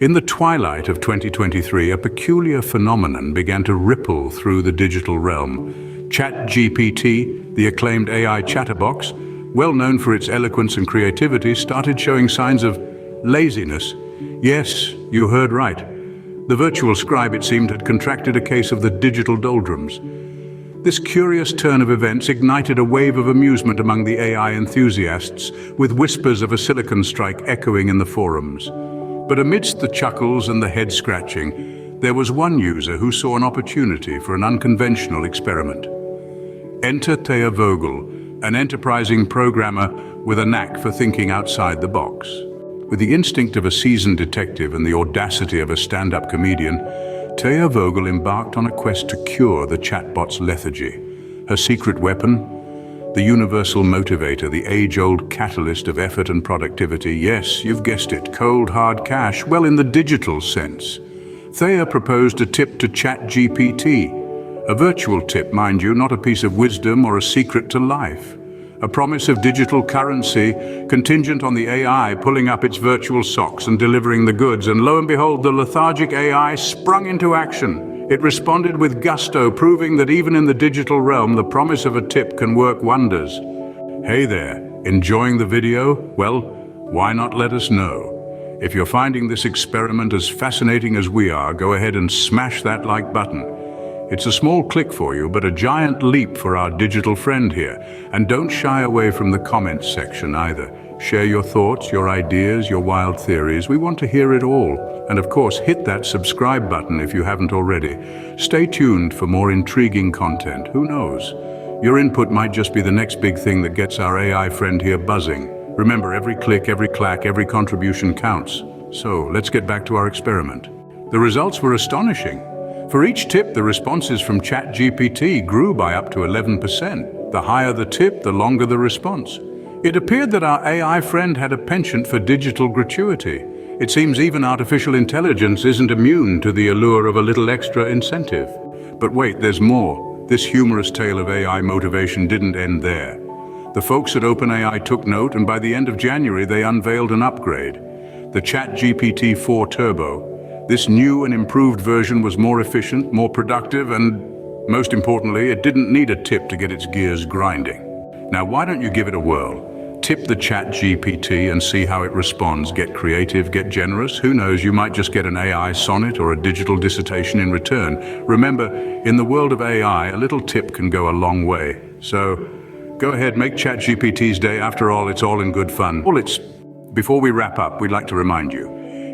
In the twilight of 2023, a peculiar phenomenon began to ripple through the digital realm. ChatGPT, the acclaimed AI chatterbox, well known for its eloquence and creativity, started showing signs of laziness. Yes, you heard right. The virtual scribe, it seemed, had contracted a case of the digital doldrums. This curious turn of events ignited a wave of amusement among the AI enthusiasts, with whispers of a silicon strike echoing in the forums. But amidst the chuckles and the head-scratching, there was one user who saw an opportunity for an unconventional experiment. Enter Thea Vogel, an enterprising programmer with a knack for thinking outside the box. With the instinct of a seasoned detective and the audacity of a stand-up comedian, Thea Vogel embarked on a quest to cure the chatbot's lethargy. Her secret weapon? The universal motivator, the age-old catalyst of effort and productivity. Yes, you've guessed it, cold, hard cash, well, in the digital sense. Thea proposed a tip to ChatGPT. A virtual tip, mind you, not a piece of wisdom or a secret to life. A promise of digital currency, contingent on the AI pulling up its virtual socks and delivering the goods, and lo and behold, the lethargic AI sprung into action. It responded with gusto, proving that even in the digital realm, the promise of a tip can work wonders. Hey there, enjoying the video? Well, why not let us know? If you're finding this experiment as fascinating as we are, go ahead and smash that like button. It's a small click for you, but a giant leap for our digital friend here. And don't shy away from the comments section either. Share your thoughts, your ideas, your wild theories. We want to hear it all. And of course, hit that subscribe button if you haven't already. Stay tuned for more intriguing content. Who knows? Your input might just be the next big thing that gets our AI friend here buzzing. Remember, every click, every clack, every contribution counts. So let's get back to our experiment. The results were astonishing. For each tip, the responses from ChatGPT grew by up to 11%. The higher the tip, the longer the response. It appeared that our AI friend had a penchant for digital gratuity. It seems even artificial intelligence isn't immune to the allure of a little extra incentive. But wait, there's more. This humorous tale of AI motivation didn't end there. The folks at OpenAI took note, and by the end of January, they unveiled an upgrade. The ChatGPT 4 Turbo. This new and improved version was more efficient, more productive, and most importantly, it didn't need a tip to get its gears grinding. Now, why don't you give it a whirl? Tip the ChatGPT and see how it responds. Get creative, get generous. Who knows, you might just get an AI sonnet or a digital dissertation in return. Remember, in the world of AI, a little tip can go a long way. So, go ahead, make ChatGPT's day. After all, it's all in good fun. Before we wrap up, we'd like to remind you,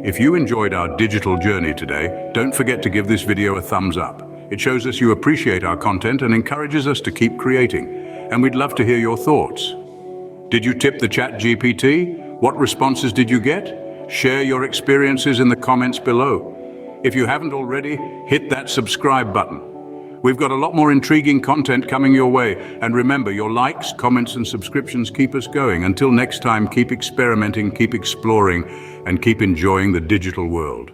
if you enjoyed our digital journey today, don't forget to give this video a thumbs up. It shows us you appreciate our content and encourages us to keep creating. And we'd love to hear your thoughts. Did you tip the ChatGPT? What responses did you get? Share your experiences in the comments below. If you haven't already, hit that subscribe button. We've got a lot more intriguing content coming your way. And remember, your likes, comments, and subscriptions keep us going. Until next time, keep experimenting, keep exploring, and keep enjoying the digital world.